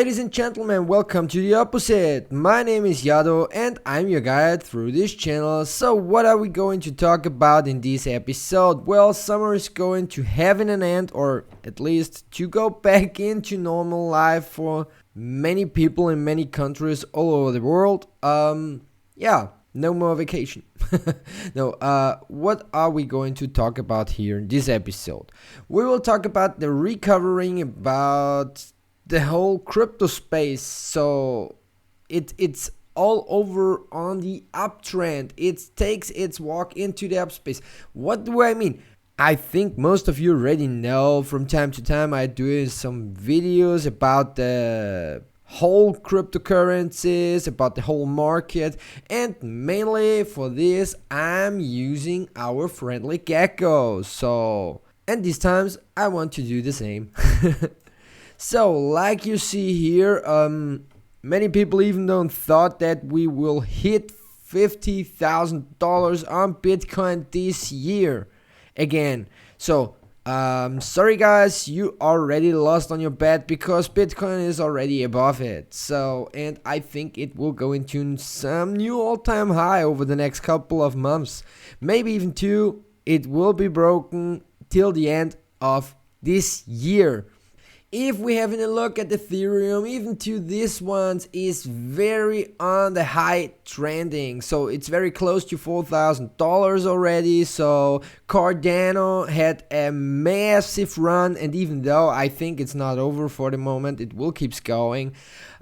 Ladies and gentlemen, welcome to the opposite. My name is YADO and I'm your guide through this channel. So what are we going to talk about in this episode? Well, summer is going to have an end, or at least to go back into normal life for many people in many countries all over the world. No more vacation. What are we going to talk about here in this episode? We will talk about the recovering, about the whole crypto space. So it's all over on the uptrend. It takes its walk into the upspace. What do I mean? I think most of you already know. From time to time I do some videos about the whole cryptocurrencies, about the whole market, and mainly for this I'm using our friendly gecko. And these times I want to do the same. So like you see here, many people even don't thought that we will hit $50,000 on Bitcoin this year again. So sorry guys, you already lost on your bet because Bitcoin is already above it. And I think it will go into some new all-time high over the next couple of months, maybe even two. It will be broken till the end of this year. If we have a look at Ethereum, even to this one is very on the high trending. So it's very close to $4,000 already. So Cardano had a massive run, and even though I think it's not over for the moment, it will keep going.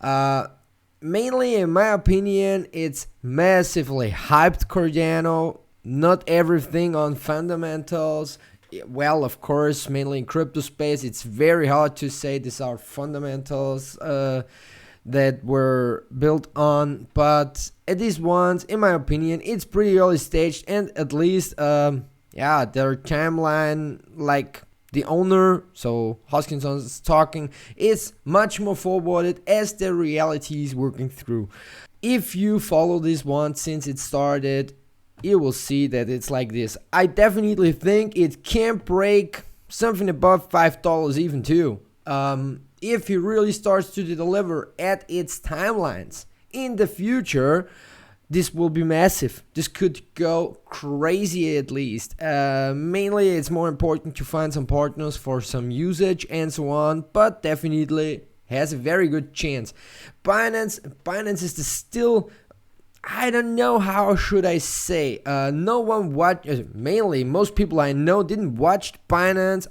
Mainly in my opinion, it's massively hyped Cardano, not everything on fundamentals. Well, of course, mainly in crypto space, it's very hard to say these are fundamentals that were built on, but at these ones, in my opinion, it's pretty early stage, and at least, their timeline, like the owner, so Hoskinson is talking, is much more forwarded as the reality is working through. If you follow this one since it started, you will see that it's like this. I definitely think it can break something above $5 even too. If it really starts to deliver at its timelines in the future, this will be massive. This could go crazy at least. Mainly it's more important to find some partners for some usage and so on, but definitely has a very good chance. Binance is still, I don't know how should I say, no one watched, mainly most people I know didn't watch Binance.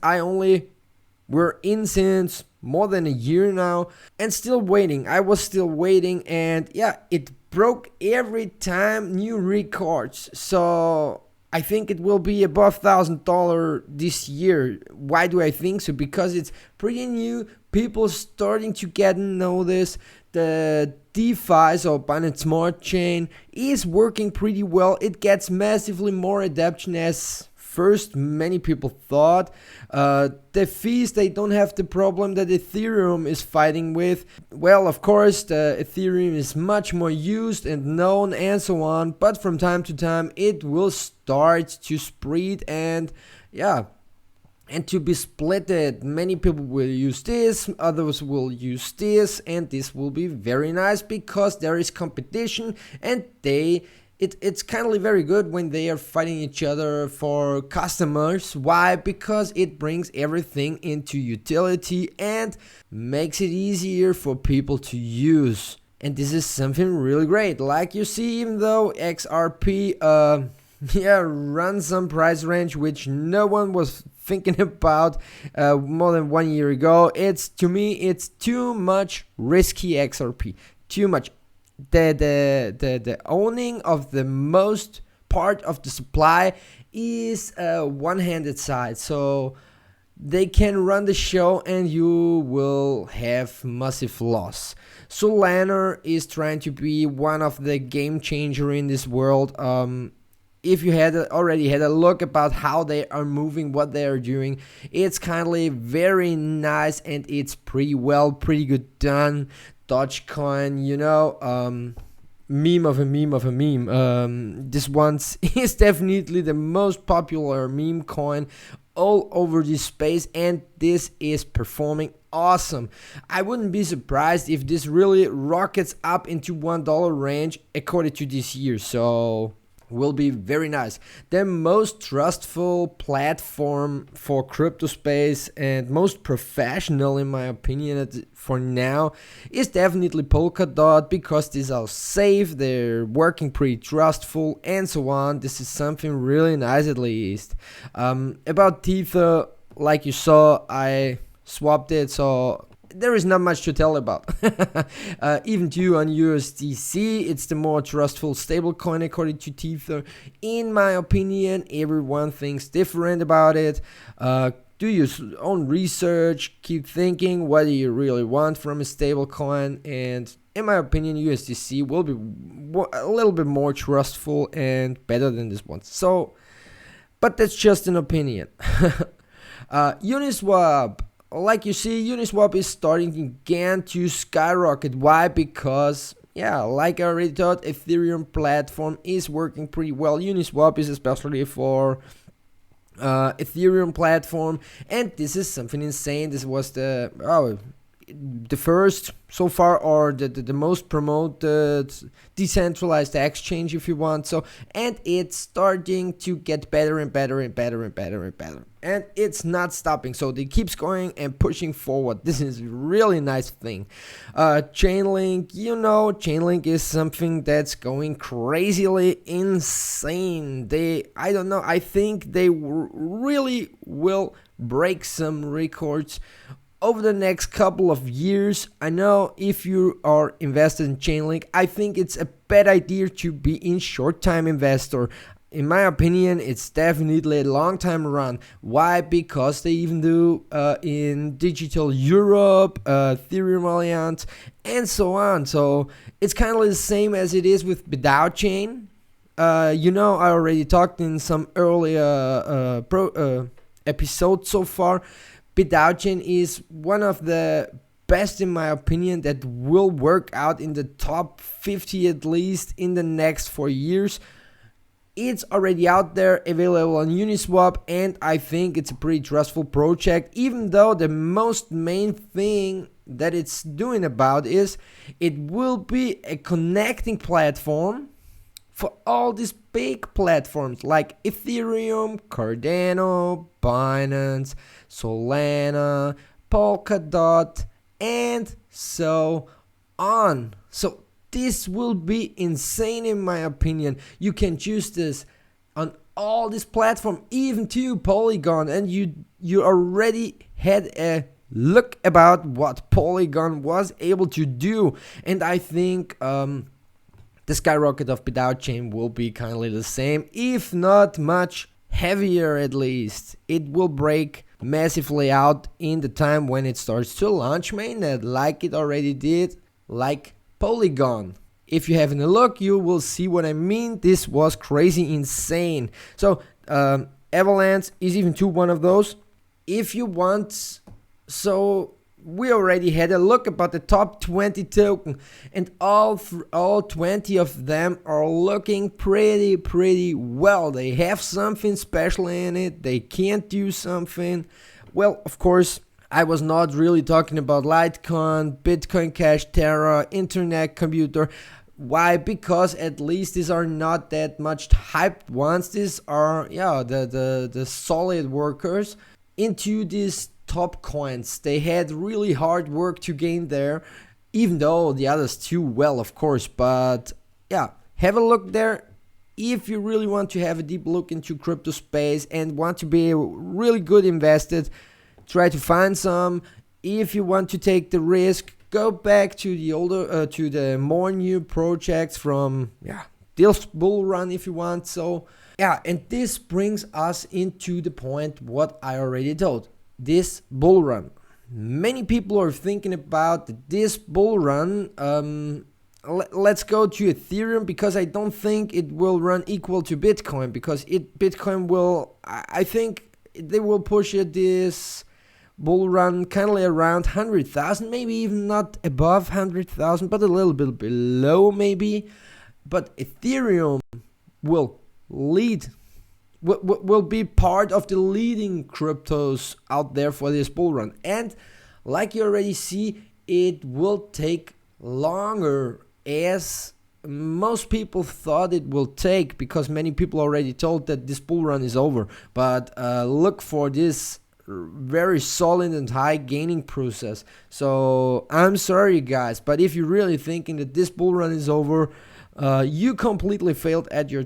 We're in since more than a year now and still waiting. I was still waiting, and yeah, it broke every time new records. So I think it will be above $1,000 this year. Why do I think so? Because it's pretty new. People starting to get notice. The DeFi, so Binance Smart Chain, is working pretty well. It gets massively more adoption as first many people thought. The fees, they don't have the problem that Ethereum is fighting with. Well, of course, the Ethereum is much more used and known and so on, but from time to time it will start to spread and to be splitted. Many people will use this, others will use this, and this will be very nice because there is competition, and it's kind of very good when they are fighting each other for customers. Why? Because it brings everything into utility and makes it easier for people to use. And this is something really great. Like you see, even though XRP runs some price range which no one was thinking about more than 1 year ago, to me it's too much risky XRP. Too much. The owning of the most part of the supply is a one-handed side, so they can run the show and you will have massive loss. Solana is trying to be one of the game changer in this world. If you already had a look about how they are moving, what they are doing, it's kindly very nice and it's pretty good done. Dogecoin, meme of a meme of a meme. This one is definitely the most popular meme coin all over this space, and this is performing awesome. I wouldn't be surprised if this really rockets up into $1 range according to this year, so will be very nice. The most trustful platform for crypto space and most professional, in my opinion, for now is definitely Polkadot, because these are safe, they're working pretty trustful, and so on. This is something really nice, at least. About Tether, like you saw, I swapped it, so there is not much to tell about. Even too on USDC, it's the more trustful stablecoin according to Tether. In my opinion, everyone thinks different about it. Do your own research, keep thinking what do you really want from a stablecoin, and in my opinion, USDC will be a little bit more trustful and better than this one. So, but that's just an opinion. Uniswap. Like you see, Uniswap is starting again to skyrocket. Why? Because, yeah, like I already thought, Ethereum platform is working pretty well. Uniswap is especially for Ethereum platform, and this is something insane. This was the first so far, or the most promoted decentralized exchange, if you want. So, and it's starting to get better and better and better and better and better, and it's not stopping. So they keeps going and pushing forward. This is really nice thing. Chainlink, Chainlink is something that's going crazily insane. I don't know, I think they really will break some records over the next couple of years. I know if you are invested in Chainlink, I think it's a bad idea to be in short-time investor. In my opinion, it's definitely a long-time run. Why? Because they even do in Digital Europe, Ethereum Alliance, and so on. So it's kind of the same as it is with BEZOGE. I already talked in some earlier episodes so far. BEZOGE is one of the best, in my opinion, that will work out in the top 50 at least in the next 4 years. It's already out there, available on Uniswap, and I think it's a pretty trustful project, even though the most main thing that it's doing about is it will be a connecting platform for all these big platforms like Ethereum, Cardano, Binance, Solana, Polkadot, and so on. So this will be insane, in my opinion. You can choose this on all these platforms, even to Polygon, and you already had a look about what Polygon was able to do, and I think the skyrocket of BEZOGE will be kind of the same, if not much heavier at least. It will break massively out in the time when it starts to launch mainnet, like it already did, like Polygon. If you haven't a look, you will see what I mean. This was crazy insane. So Avalanche is even to one of those. If you want, so we already had a look about the top 20 token, and all 20 of them are looking pretty well. They have something special in it. They can't do something. Well, of course, I was not really talking about Litecoin, Bitcoin Cash, Terra, Internet Computer. Why? Because at least these are not that much hyped ones. These are the solid workers into these top coins. They had really hard work to gain there, even though the others too well, of course. But yeah, have a look there if you really want to have a deep look into crypto space and want to be really good invested. Try to find some. If you want to take the risk, go back to the older to the more new projects from this bull run if you want. So yeah, and this brings us into the point what I already told. This bull run, many people are thinking about this bull run. Let's go to Ethereum, because I don't think it will run equal to Bitcoin, because Bitcoin will, I think they will push it this bull run kind of around 100,000, maybe even not above 100,000, but a little bit below maybe. but Ethereum will lead, will be part of the leading cryptos out there for this bull run. And like you already see, it will take longer as most people thought it will take, because many people already told that this bull run is over. But look for this very solid and high gaining process. So I'm sorry guys, but if you're really thinking that this bull run is over, you completely failed at your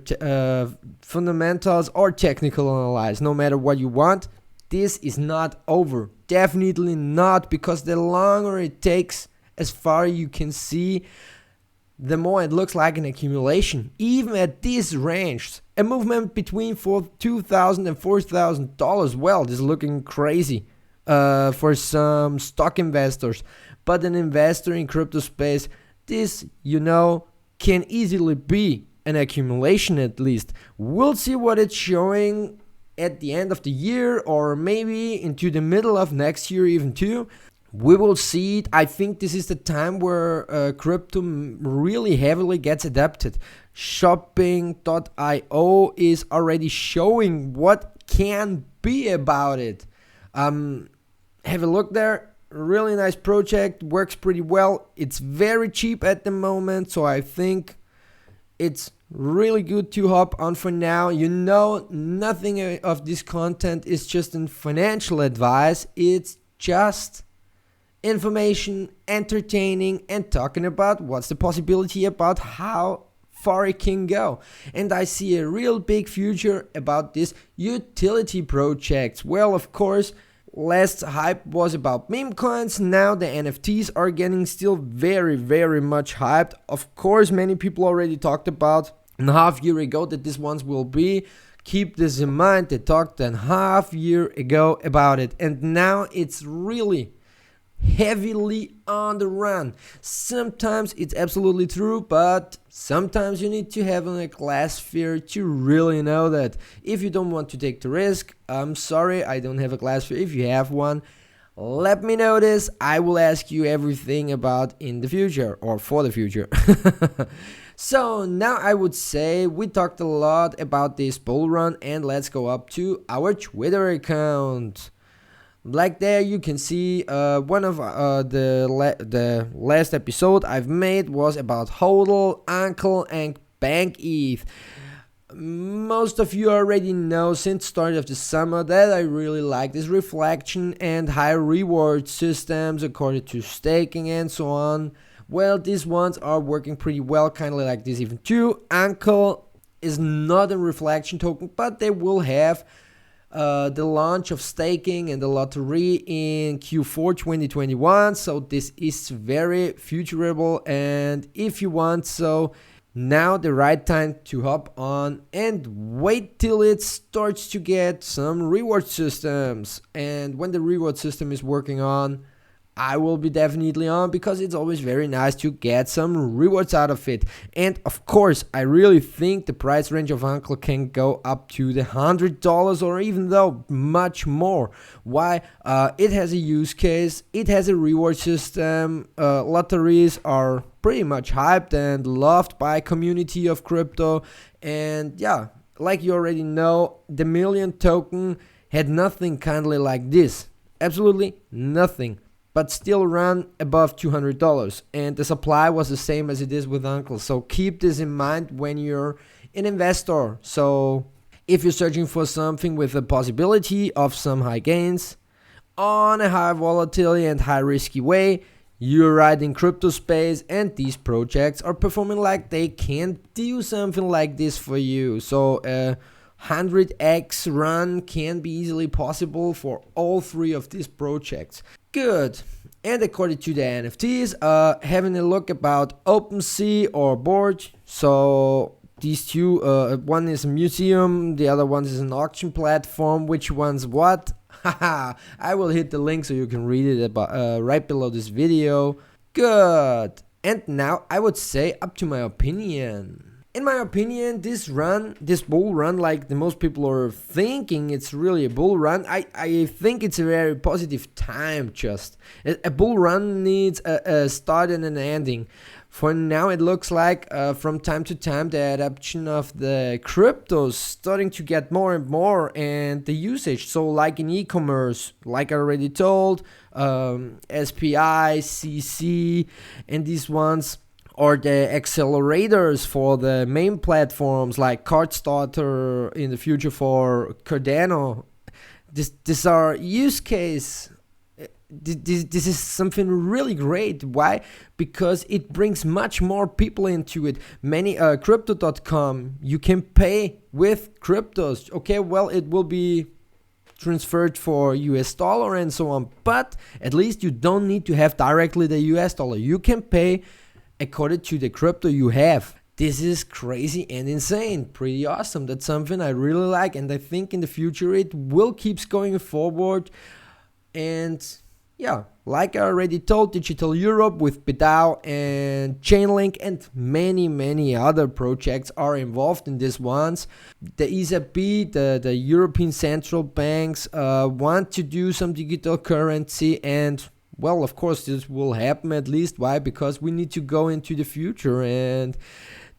fundamentals or technical analysis. No matter what you want, this is not over. Definitely not, because the longer it takes, as far you can see, the more it looks like an accumulation. Even at this range, a movement between $2,000 and $4,000, well, this is looking crazy for some stock investors. But an investor in crypto space, this, can easily be an accumulation at least. We'll see what it's showing at the end of the year, or maybe into the middle of next year even too. We will see it. I think this is the time where crypto really heavily gets adapted. Shopping.io is already showing what can be about it. Have a look there. Really nice project, works pretty well. It's very cheap at the moment, so I think it's really good to hop on for now. Nothing of this content is just in financial advice. It's just information, entertaining, and talking about what's the possibility, about how far it can go. And I see a real big future about this utility projects. Well, of course, last hype was about meme coins. Now the NFTs are getting still very, very much hyped. Of course, many people already talked about a half year ago that these ones will be. Keep this in mind. They talked a half year ago about it, and now it's really heavily on the run. Sometimes it's absolutely true, but sometimes you need to have a glass sphere to really know that. If you don't want to take the risk, I'm sorry, I don't have a glass sphere. If you have one, let me know this. I will ask you everything about in the future, or for the future. So now I would say we talked a lot about this bull run, and let's go up to our Twitter account. Like there you can see one of the last episode I've made was about HODL, Uncle, and BANKETH. Most of you already know since start of the summer that I really like this reflection and high reward systems according to staking and so on. Well, these ones are working pretty well, kind of like this even too. Uncle is not a reflection token, but they will have the launch of staking and the lottery in Q4 2021, so this is very futurable, and if you want, so now the right time to hop on and wait till it starts to get some reward systems. And when the reward system is working on, I will be definitely on, because it's always very nice to get some rewards out of it. And of course, I really think the price range of Uncle can go up to the $100 or even though much more. Why? It has a use case, it has a reward system, lotteries are pretty much hyped and loved by community of crypto. And yeah, like you already know, the million token had nothing kindly like this. Absolutely nothing. But still run above $200, and the supply was the same as it is with Uncle. So keep this in mind when you're an investor. So if you're searching for something with a possibility of some high gains on a high volatility and high risky way, you're right in crypto space, and these projects are performing like they can do something like this for you. So 100x run can be easily possible for all three of these projects. Good. And according to the NFTs, having a look about OpenSea or Board. So these two, one is a museum, the other one is an auction platform. Which one's what? Haha, I will hit the link so you can read it about, right below this video. Good. And now I would say up to my opinion. In my opinion, this bull run, like the most people are thinking it's really a bull run, I think it's a very positive time just. A bull run needs a start and an ending. For now, it looks like from time to time the adoption of the cryptos starting to get more and more, and the usage. So like in e-commerce, like I already told, SPI, CC, and these ones are the accelerators for the main platforms like Cardstarter in the future for Cardano. These are use case. This is something really great. Why? Because it brings much more people into it. Many crypto.com, you can pay with cryptos. Okay, well, it will be transferred for US dollar and so on, but at least you don't need to have directly the US dollar. You can pay according to the crypto you have. This is crazy and insane. Pretty awesome. That's something I really like, and I think in the future it will keep going forward. And yeah, like I already told, Digital Europe with BDAO and Chainlink and many other projects are involved in this ones. The ECB, the European Central Banks want to do some digital currency, and well, of course this will happen at least. Why? Because we need to go into the future, and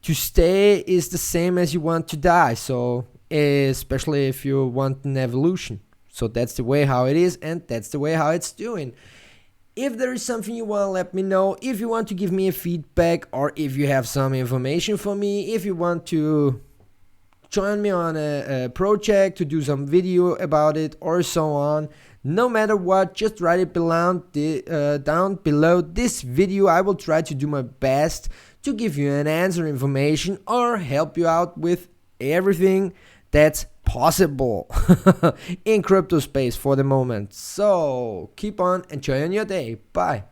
to stay is the same as you want to die. So especially if you want an evolution. So that's the way how it is, and that's the way how it's doing. If there is something you want to let me know, if you want to give me a feedback, or if you have some information for me, if you want to join me on a project to do some video about it or so on, no matter what, just write it down below this video. I will try to do my best to give you an answer, information, or help you out with everything that's possible in crypto space for the moment. So keep on enjoying your day. Bye.